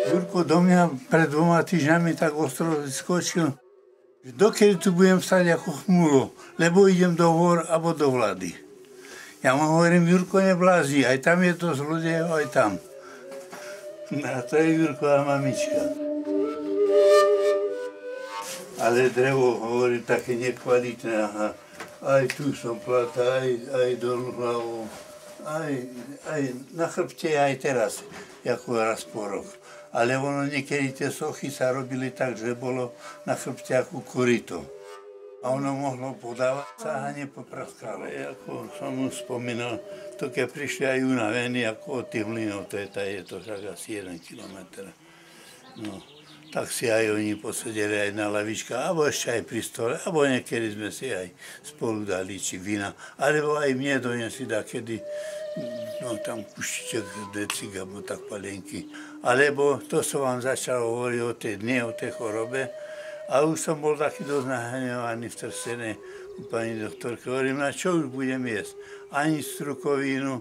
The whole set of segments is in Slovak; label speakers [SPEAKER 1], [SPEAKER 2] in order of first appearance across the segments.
[SPEAKER 1] Jurko do mňa pred 2 týždňami tak ostro skočil, že dokedy tu budem stať ako chmulo, lebo idem do hôr alebo do vlády. Ja mu hovorím, Jurko, neblázni, aj tam je to zlodejov, aj tam. A to je Jurková mamička. Ale drevo, hovorím, také nekvalitné, aha. Aj tu som plata, aj dolú hlavou, aj na chrbte, aj teraz, ako raz po rok. Ale ono niekedy tie sochy sa robili tak, že bolo na chrbte ako korito. A ono mohlo podávať sa a nepopraskalo. Ako som mu spomínal, to keď prišli aj unavení, ako od tých mlynov, to je to však asi 1 kilometr. No, tak si aj oni posedeli aj na lavičkách, alebo ešte aj pri stole, alebo niekedy sme si aj spolu dali či vína, alebo aj mne donesli kedy, no tam kuštiček, decik, alebo tak palenky. Alebo to som vám začal hovoriť o tej dne, o tej chorobe. A už som bol taký dosť nahnevaný v Trstenej u pani doktorky. Hovorím, na čo už budem jesť? Ani strukovinu,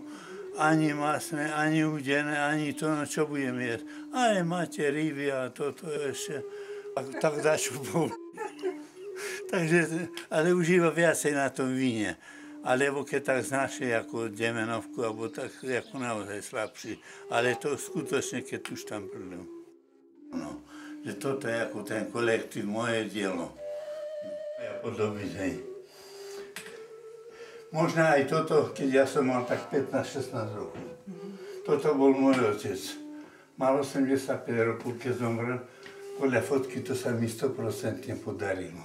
[SPEAKER 1] ani masné, ani udené, ani to, na čo budem jesť. Ale máte ryby a toto ešte. Tak dačo bol. Takže, ale už iba viacej na tom víne. Alebo keď tak znašli ako demenovku, alebo tak ako naozaj slabší. Ale to skutočne, keď už tam prľú. No, že toto je ako ten kolektív, moje dielo. Ja podobný, hej. Možno aj toto, keď ja som mal tak 15-16 rokov. Toto bol môj otec. Mal 85 rokov, keď zomrel. Podľa fotky to sa mi 100% podarilo.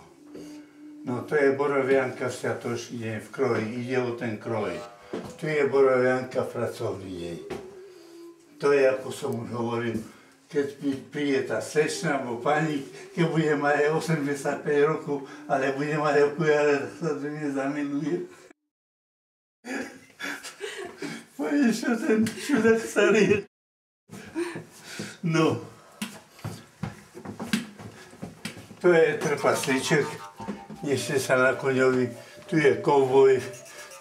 [SPEAKER 1] No to je borovianka v Sviatošine v kroji, ide o ten kroj. Tu je borovianka v pracovni jej. To je, ako som už hovoril, keď mi príde tá slečna alebo pani, keď bude mať 85 rokov, ale bude mať okuliare, tak sa to nezamiluje. Povieš, čo ten čudák starý. No. To je trpaslíček. Ešte sa na koňovi, tu je kovboj,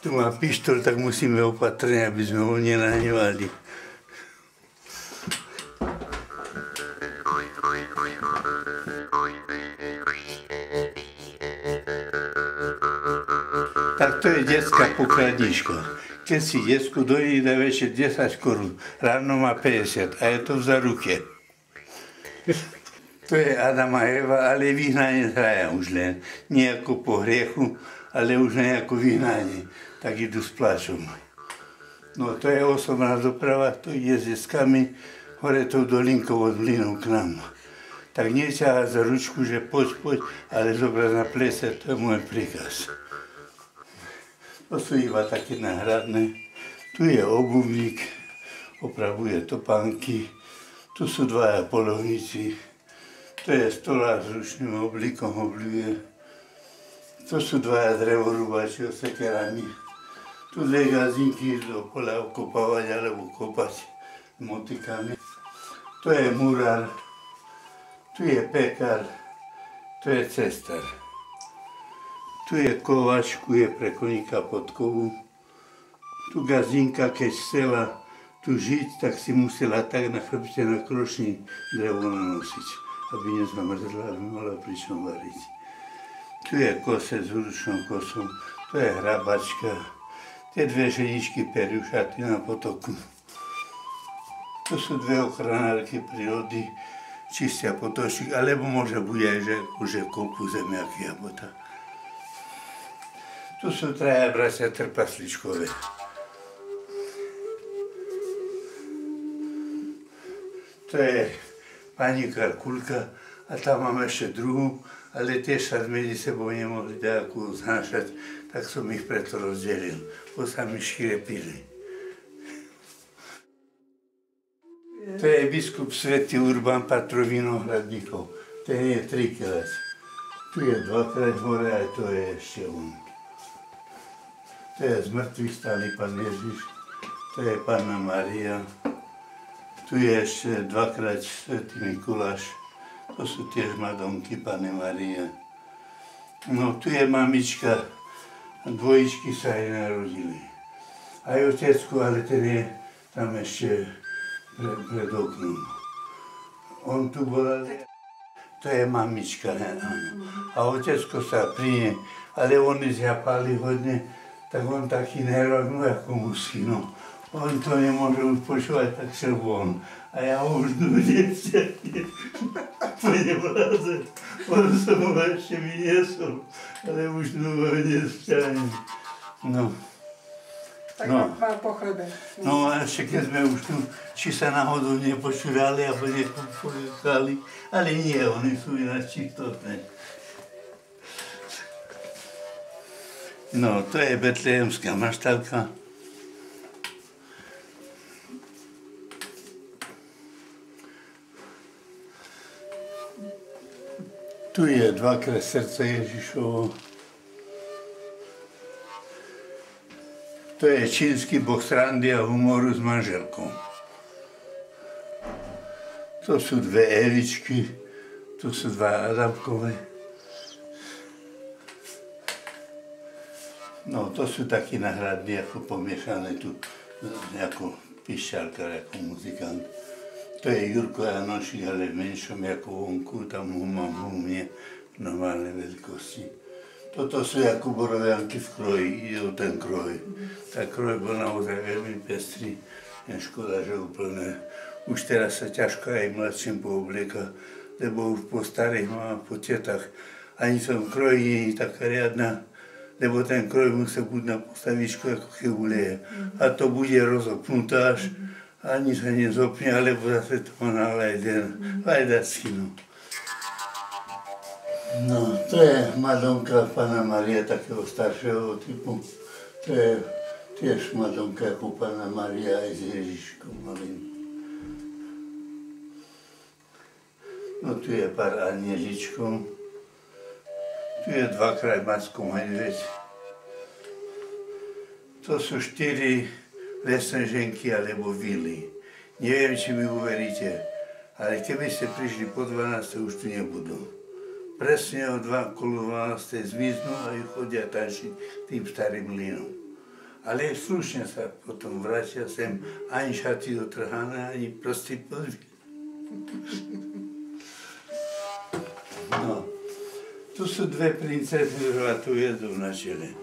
[SPEAKER 1] tu má pištol, tak musíme opatrne, aby sme ho nenahnevali. Tak to je detská pokladnička. Keď si detsku dojde, dá večer 10 korún, ráno má 50 a je to v zaruke. To je Adam a Eva, ale vyhnanie z raja už len. Nie ako po hriechu, ale už len ako vyhnanie. Tak idú s pláčom. No to je osobná doprava, to ide s deskami hore tou dolinkou od mlynu k nám. Tak neťahať za ručku, že poď, ale zobrať na plece, to je môj príkaz. To sú iba také náhradné. Tu je obuvník, opravuje topánky. Tu sú 2 polovníci. To je stolár s ručným oblíkom, obľuje. To sú 2 drevorúbači s sekerami. Tu 2 gazínky do pola okopávať alebo kopať motikami. To je murár. Tu je pekár. To je cestar. Tu je kovač, kuje pre koníka podkovu. Tu gazínka, keď chcela tu žiť, tak si musela tak na chrbte na krošni drevo nanosiť, aby nezamrzla, aby mala pri čom variť. Tu je kosec s ručnou kosom, to je hrabačka, tie 2 ženičky perú šaty na potoku. To sú 2 ochranárky prírody, čistia potočík, alebo môže bude aj, že už kopu zemiaky alebo tak. Tu sú 3 bratia trpasličkové. To je pani Karkulka a tam mám ešte druhú, ale tiež sa medzi sebou nemohli nejakú znášať, tak som ich preto rozdelil, bo sa mi škrepili. To je biskup svätý Urban, patron Vinohradníkov. Ten je 3-krát. Tu je 2-krát hore, aj to je ešte on. To je z mŕtvych stály Pán Ježiš, to je Panna Mária. Tu je ešte 2-krát svätý Mikuláš, To sú tiež Madonky Panny Márie. No, tu je mamička, dvojičky sa aj narodili. Aj otecko, ale ten je tam ešte pred oknom. On tu bol, ale to je mamička, áno. A otecko sa pri nej, ale oni zjapali hodne, tak on taký nervák, no ako musí, no. On to nemôže už počúvať, tak sa von. A ja už nevzťahnem. Pôjdem rázem. On som ho ešte vyniesol, ale už nevzťahnem. No.
[SPEAKER 2] Tak no. Mal po chlebe.
[SPEAKER 1] No a ešte keď sme už tu, či sa náhodou nepočúrali, alebo nepočúrali, ale nie, oni sú ináč čistotné. No, to je betlehemská maštalka. Tu je dvakrát srdce Ježišovo. To je čínsky boh srandy a humoru s manželkou. To sú dve Evičky, tu sú dva Adamkové. No, to sú takí náhradní, ako pomiešané tu, ako pišťalka, ako muzikant. To je Jurko Janošik, ale v menšom ako vonku, tam ho mám v humne v normálnej veľkosti. Toto sú ako borovianky v kroji, ide o ten kroj. Tá kroj bol naozaj veľmi pestrý, je škoda, že úplne. Už teraz sa ťažko aj mladším pooblieka, lebo už po starých mám, po tetách, ani som kroj nie je taká riadna, lebo ten kroj musí buď na postavičku ako chebuleje. A to bude rozopnutá až, ani sa nezopne, alebo zase to má na lajdacky, no. No, to je Madonka Panna Mária takého staršieho typu. To je tiež Madonka ako Panna Mária aj s Ježiškom malým. No, tu je pár anieličkov. Tu je dvakrát Macko medveď. To sú 4 lesné ženky alebo vily. Neviem, či mi uveríte, ale keby ste prišli po 12, už tu nebudú. Presne o 2:12 zmiznú a ju chodia tančiť tým starým mlynom. Ale slušne sa potom vrátia sem, ani šaty otrhané, ani prostý podvý. No, tu sú dve princezny, ktoré tu jedú na čele.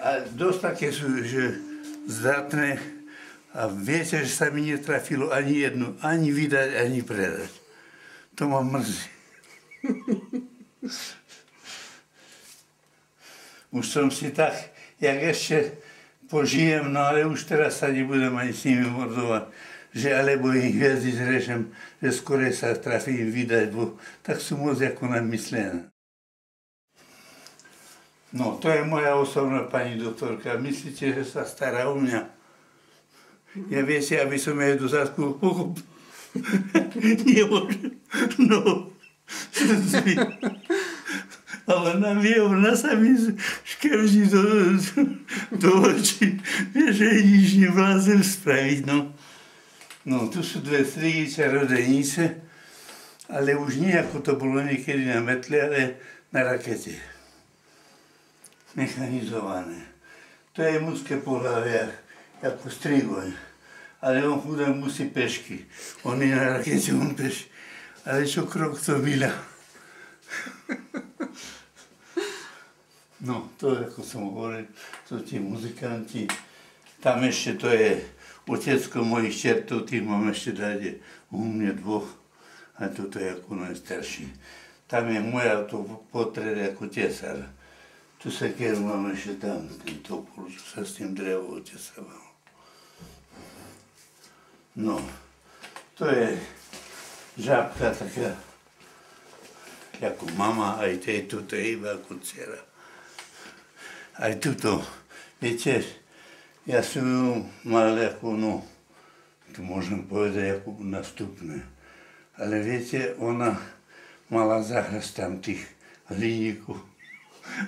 [SPEAKER 1] A dosť také sú, že zdatné a viete, že sa mi netrafilo ani jednu, ani vydať, ani predať. To ma mrzí. Už som si tak, jak ešte požijem, no ale už teraz sa nebudem ani s nimi mordovať, že alebo ich hviezdy zrežem, že skôr sa trafím vydať, bo tak sú moc ako namyslené. No, to je moja osobná pani doktorka. Myslíte, že sa stará o mňa? Ja viete, aby som jej do zadku pochopil. Nemôžem. No. Ale ona sa mi škevží do očí. Vieš, že nič nevlázem spraviť, no. No, tu sú dve strigice rodenice, ale už nie ako to bolo niekedy na metle, ale na rakete. Mechanizované. To je mužské pohlavie, ako strigoj. Ale on chudák musí pešky. On je na rakete, on peši. Ale čo krok to milá. No, to ako som hovoril, to tí muzikanti. Tam ešte to je otecko mojich čertov, tých mám ešte dať u mne dvoch. A toto je ako najstarší. Tam je moja to portrét ako tesár. Tu sekeru mám ešte tam, ten topol, čo sa s tým drevom otesával. No, to je žabka taká, ako mama, aj tejto, to je iba ako dcera. Aj tuto, viete, ja som ju mal ako, no, to môžem povedať, ako nastupné. Ale viete, ona mala zahrast tam tých hliníkov.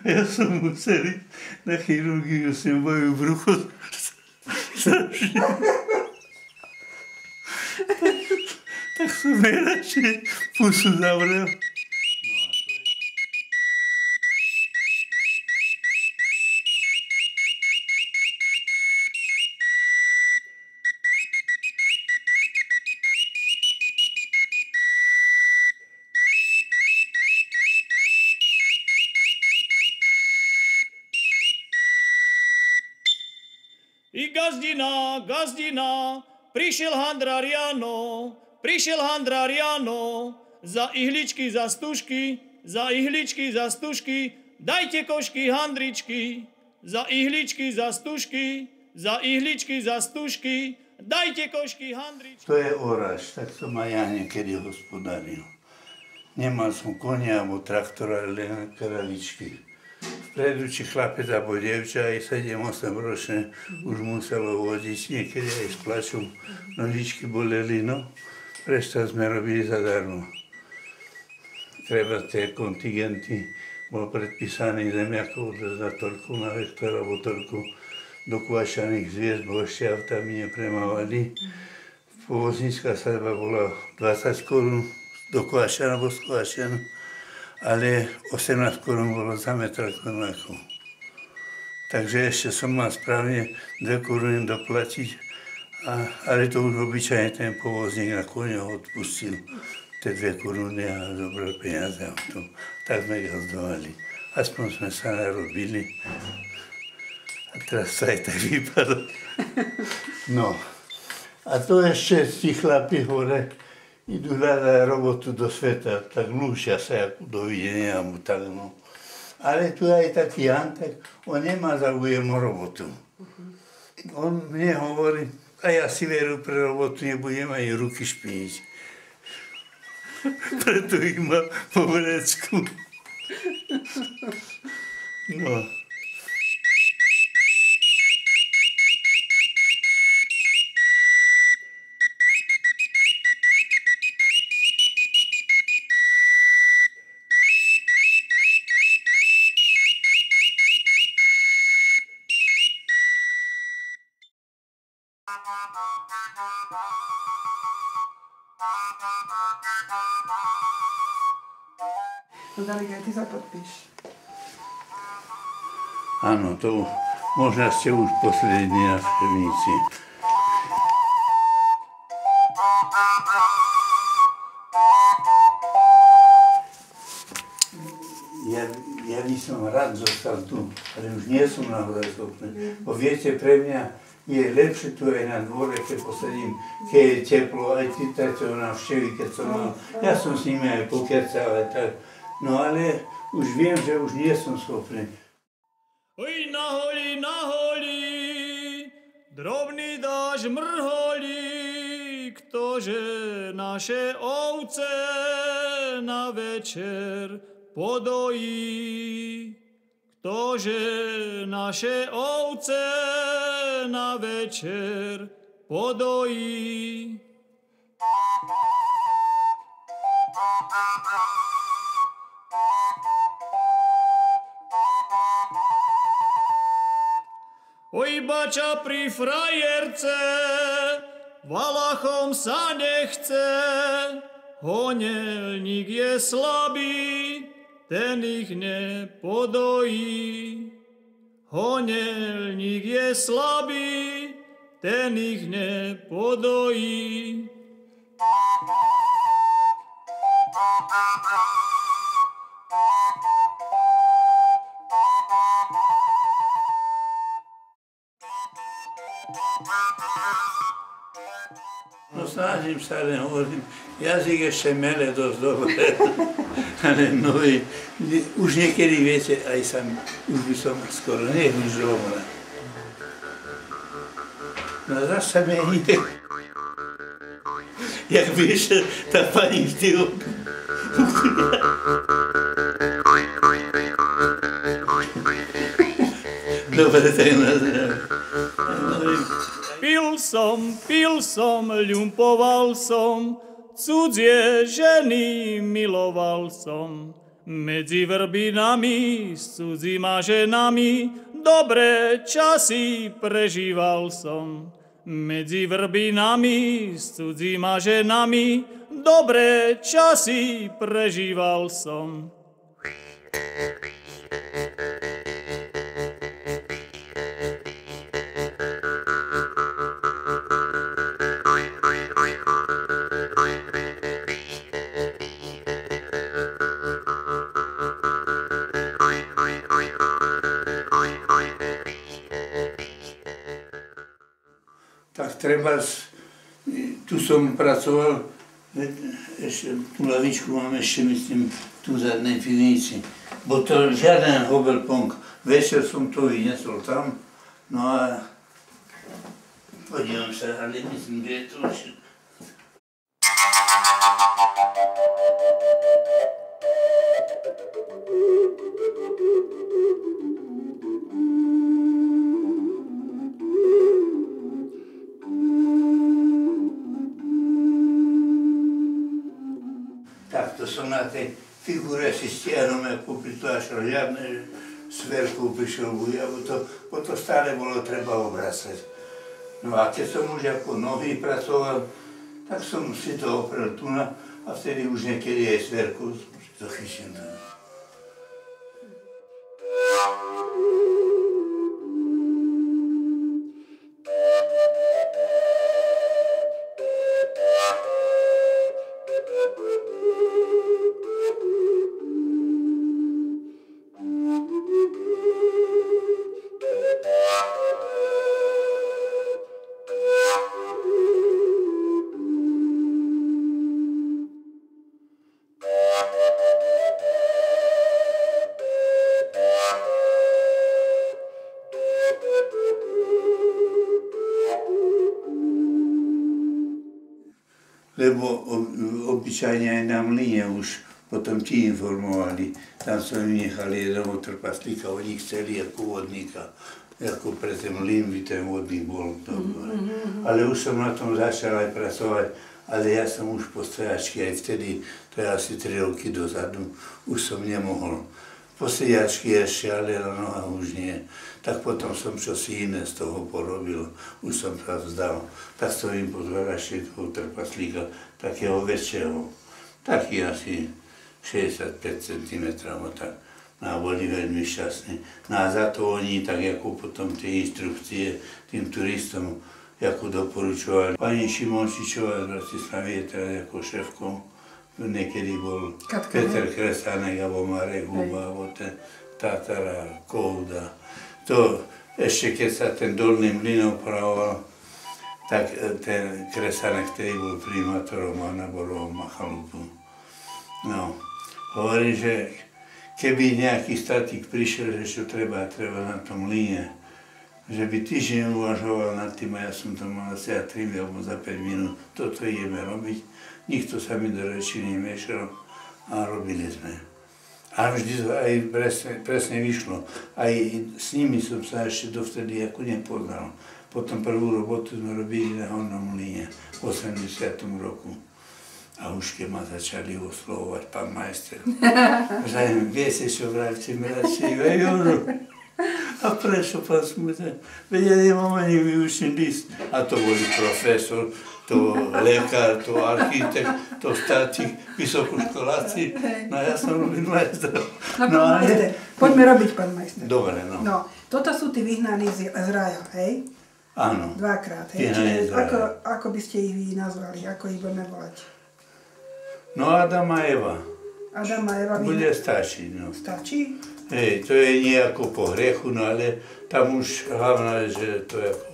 [SPEAKER 1] Ja som musel na chirurgiu s moju brucho strašne. Tak som najradšej pusu zavrel.
[SPEAKER 3] I gazdina, gazdina, prišiel handrár Jano, za ihličky, za stužky, dajte košky handričky, za ihličky, za stužky, dajte košky handričky.
[SPEAKER 1] To je oraž, tak som aj ja niekedy hospodaril. Nemal som konia alebo traktora, len kravičky. Vpredu, či chlapec alebo dievča, aj 7-8 ročné, už muselo vodiť, niekedy aj s plačom. Nožičky boleli, no. Prečo sme robili zadarmo. Treba tie kontingenty, bol predpísaný zemiakov za toľko na hektar, alebo toľko dokvašaných zviezd, bo ešte autami nepremávali. Povoznícka sadba bola 20 korún dokvašaná, alebo skvašaná. Ale 18 korún bolo za metr konáku. Takže ešte som mal správne 2 koruny doplatiť, ale to už obyčajne ten povozník na koňa odpustil tie 2 koruny a zobral peniaze. Tak sme gazdovali. Aspoň sme sa narobili. A teraz sa aj tak vypadlo. No. A to ešte tí chlapi hore idú hľadať robotu do sveta, tak lúšia sa ako dovidenia mu tak, no. Ale tu aj taký Antek, on nemá záujem o robotu. On mne hovorí, a ja si veru pre robotu nebudem ani ruky špiniť. Preto ich má po vrecku. No.
[SPEAKER 2] No Dalík, aj ty sa podpíš.
[SPEAKER 1] Áno, to možno ste už poslední návštevníci. Ja by som rád zostal tu, ale už nie som naozaj schopný. Bo viete, pre mňa je lepšie tu aj na dvore, keď posadím, keď je teplo, aj tí tato návštevy, keď som mal. Ja som s nimi aj pokecal, aj tak. No ale už viem, že už nie som schopný.
[SPEAKER 3] Oj, na holi, drobný dáž mrholí, ktože naše ovce na večer podojí. Ktože naše ovce na večer podojí. Oj, bača pri frajerce, Valachom sa nechce, honelník je slabý, ten ich nepodojí. Honelník je slabý, ten ich nepodojí.
[SPEAKER 1] No snažím sa, ale hovorím, jazyk ešte mele dosť dobre, ale nohy, už niekedy, viete, aj sam, už by som skoro nevyžil. No zase sa mení, jak vyšla tá pani v tým. Dobre, tak nazriem.
[SPEAKER 3] Pil som, ľumpoval som, cudzie ženy miloval som. Medzi vrbinami s cudzíma ženami dobré časy prežíval som. medzi vrbinami s cudzíma ženami dobré časy prežíval som.
[SPEAKER 1] Tak treba, tu som pracoval, ešte tú lavičku mám ešte, myslím, tu v zadnej pivnici. Bo to žiaden hobelpong. Večer som to vyniesol tam, no a podívam sa, ale myslím, že je to ešte. Takto som na tej figúre si stiahnom, ako pritláčal, žiadne sverku prišiel buja, bo to stále bolo treba obracať. No a keď som už ako nohy pracoval, tak som si to oprel tu a vtedy už niekedy aj sverku si to chytím. Lebo obyčajne aj na mlyne už potom ti informovali. Tam sme vynechali jedného trpaslíka, oni chceli ako vodníka. Ako pre ten mlyn by ten vodník bol. Ale už som na tom začal aj pracovať, ale ja som už po stojačky aj vtedy, to je asi 3 roky dozadu, už som nemohol. Po stojačky ešte, ale noha už nie. Tak potom som čosi iné z toho porobil, už som sa vzdal. Tak som im pozval ešte toho trpaslíka, takého väčšieho, taký asi 65 cm, tak. No a boli veľmi šťastní. No a za to oni, tak ako potom tie inštrukcie tým turistom, ako doporučovali. Pani Šimončičová z Bratislavy je teraz ako šéfkou, niekedy bol Peter Kresánek, alebo Marek Huba, alebo ten Tatara, Kouda. To ešte keď sa ten dolný mlyn opravoval, tak ten Kresánek, ktorý bol primátorom a na Borovom Machalupu. No, hovorí, že keby nejaký statik prišiel, že čo treba na tom mlyne, že by týždeň uvažoval nad tým, a ja som to mal asi 3 alebo za 5 minút, toto ideme robiť. Nikto sa mi do reči nemiešal a robili sme. A vždy aj presne vyšlo. Aj s nimi som sa ešte dovtedy ako nepoznal. Potom prvú robotu sme robili na hornom mlyne v 80. roku. A už keď ma začali oslovovať pán majster. Že viete čo, vrátime radšej Vejoru. A prečo pán Smutek? Veď ja nemám ani výučný list. A to boli profesor, to lekár, to architekt, to statik, vysokoškoláci. No ja som robil majster.
[SPEAKER 2] No pán majster, poďme robiť, pán majster.
[SPEAKER 1] Dobre, no.
[SPEAKER 2] No, toto sú tí vyhnaní z raja, hej?
[SPEAKER 1] Áno.
[SPEAKER 2] Dvakrát, hej? Čiže ako by ste ich vy nazvali, ako ich budeme volať?
[SPEAKER 1] No Adam a Eva.
[SPEAKER 2] Adam a Eva.
[SPEAKER 1] Bude stačiť, no.
[SPEAKER 2] Stačí?
[SPEAKER 1] Hej, to je nejako po hriechu, no ale tam už hlavné, že to je ako...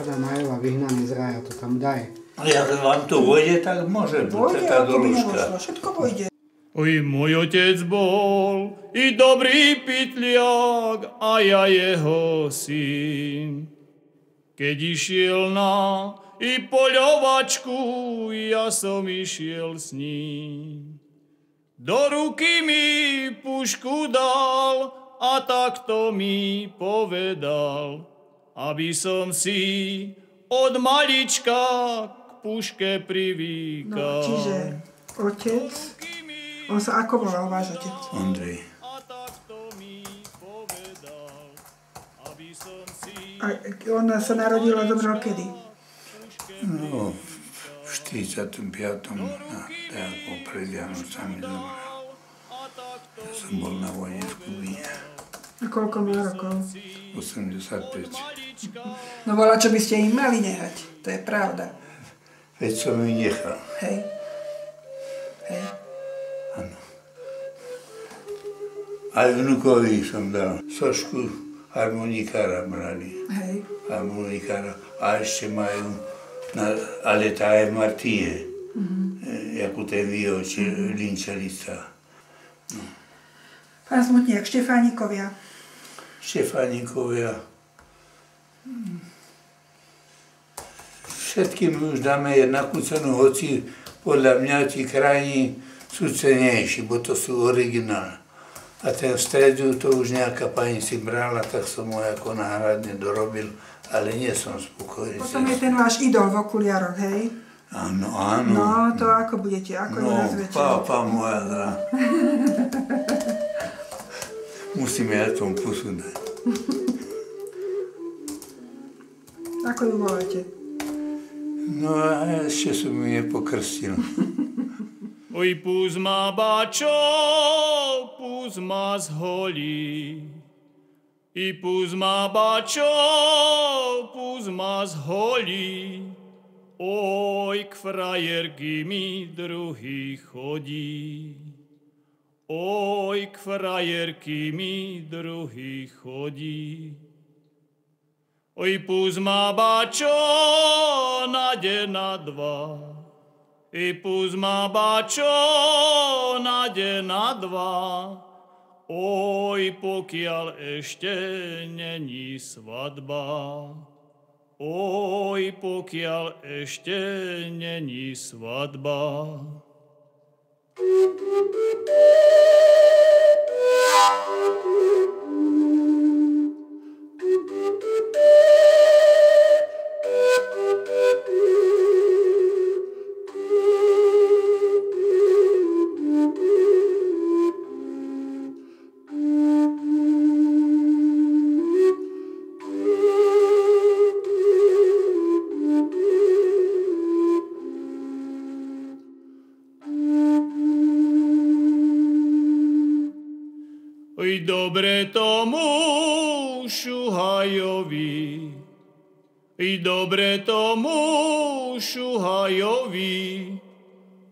[SPEAKER 4] Adam a Eva vyhnaní z raja, to tam daj.
[SPEAKER 1] Ale ak vám to vojde, tak môže byť tá doložka.
[SPEAKER 2] Všetko vojde.
[SPEAKER 3] Oj, môj otec bol i dobrý pytliak, a ja jeho syn. Keď išiel na i poľovačku, ja som išiel s ním. Do ruky mi pušku dal a takto mi povedal, aby som si od malička k puške privykal.
[SPEAKER 2] No, čiže otec, on sa ako volal váš otec?
[SPEAKER 1] Ondrej.
[SPEAKER 3] A takto mi povedal, aby som
[SPEAKER 2] A on sa narodil a zomrel kedy?
[SPEAKER 1] No, v 45. Ako pred Vianocami zomrel. Ja som bol na vojne v Kubíne.
[SPEAKER 2] A koľko má rokov?
[SPEAKER 1] 85.
[SPEAKER 2] No volá, čo by ste im mali nehať. To je pravda.
[SPEAKER 1] Veď som ju nechal.
[SPEAKER 2] Hej. Hej.
[SPEAKER 1] Áno. Aj vnukovi som dal sošku harmonikára brali.
[SPEAKER 2] Hej.
[SPEAKER 1] Harmonikára. A ešte majú, ale tá je Martie. Ako ten linčelista.
[SPEAKER 2] Pán Smutniak, Štefánikovia.
[SPEAKER 1] Štefánikovia. Všetkým už dáme jednakú cenu, hoci podľa mňa tí krajní sú cenejší, bo to sú originál. A ten v stredu to už nejaká pani si brala, tak som ho ako náhradne dorobil, ale nie som spokojný.
[SPEAKER 2] Potom je ten váš idol v okuliároch, hej?
[SPEAKER 1] Áno, áno.
[SPEAKER 2] No, to ako budete, ako ho nazvete?
[SPEAKER 1] Pápa moja drá. Musíme aj tomu pusu dať.
[SPEAKER 2] Ako ju voláte?
[SPEAKER 1] No a ešte som ju nepokrstil.
[SPEAKER 3] Oj, púz ma bačo, púz ma zholí. I púz ma bačo, púz ma zholí. Oj, k frajerky mi druhý chodí. Oj, k frajerky mi druhý chodí. Oj, púz ma bačo, na deň na dva. I púz ma bačo, na deň na dva. Oj, pokiaľ ešte není svadba. Oj, pokiaľ ešte není svadba. Oj, dobre tomu šuhajovi, dobre tomu šuhajovi,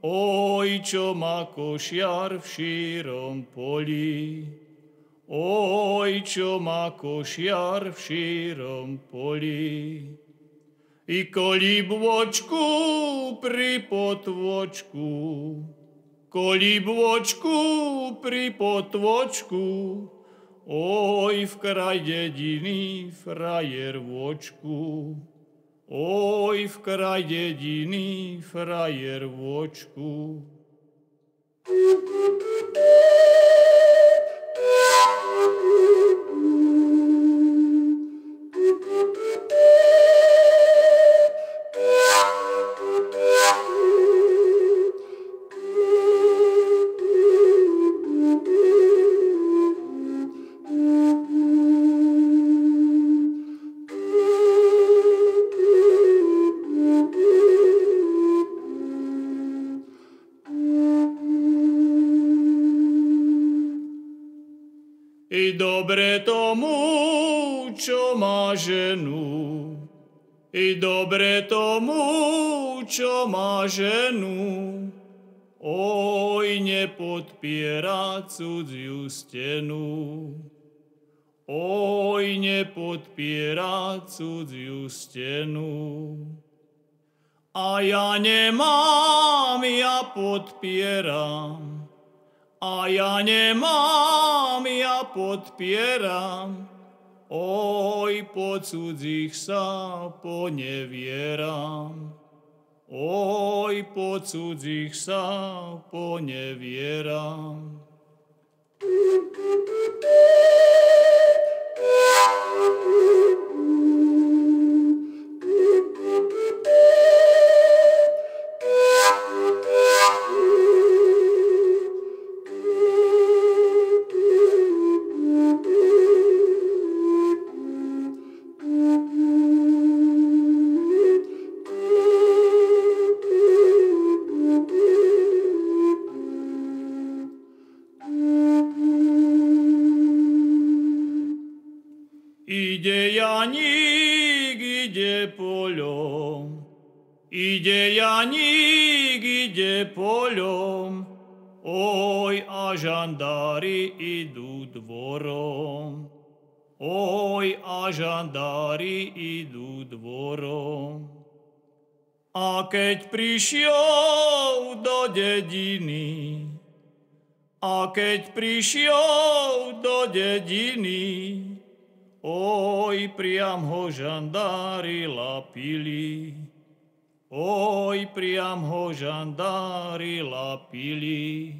[SPEAKER 3] oj, čo má košiar v šírom poli. Oj, čo má košiar v šírom poli. I kolíbvočku pri potvočku, kolíbvočku pri potvočku, oj, v kraj dediny frajer vočku, oj, v kraj dediny frajer vočku. I dobre tomu, čo má ženu, i dobre tomu, čo má ženu, oj, nepodpiera cudziu stenu, oj, nepodpiera cudziu stenu. A ja nemám, ja podpieram, a ja nemám, ja podpieram, oj, po cudzích sa ponevieram, oj, po cudzích sa ponevieram. Ide Janík, ide poľom. Ide Janík, ide poľom. Oj, a žandári idú dvorom. Oj, a žandári idú dvorom. A keď prišiel do dediny, oj, priam ho žandári lapili. Oj, priam ho žandári lapili.